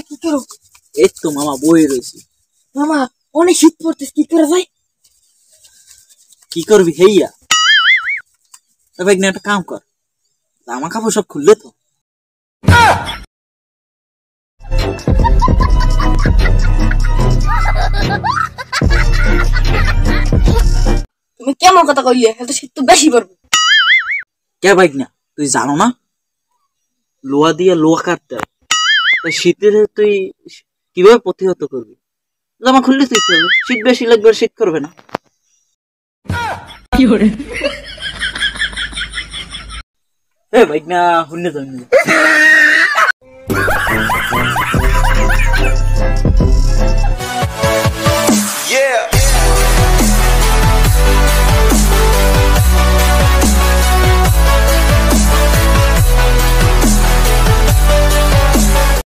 কি করো? এই তো মামা বই রয়েছি। মামা অনেক শীত পড়তেছে, কি করে ভাই? কি করবি হেইয়া? তবে একটা কাম কর, জামা কাপড় সব খুললে তো। তুমি কেমন কথা কইলে? এত শীত তো বেশি পড়বে। কে বাইক না, তুই জানো না লোহা দিয়ে লোহা কাটতে হয়? তাই শীতের তুই কিভাবে প্রতিহত করবি? জামা খুললে তুই হবে, শীত বেশি লাগবে আর শীত করবে না। এ বাইক না হুন্নে যাবি।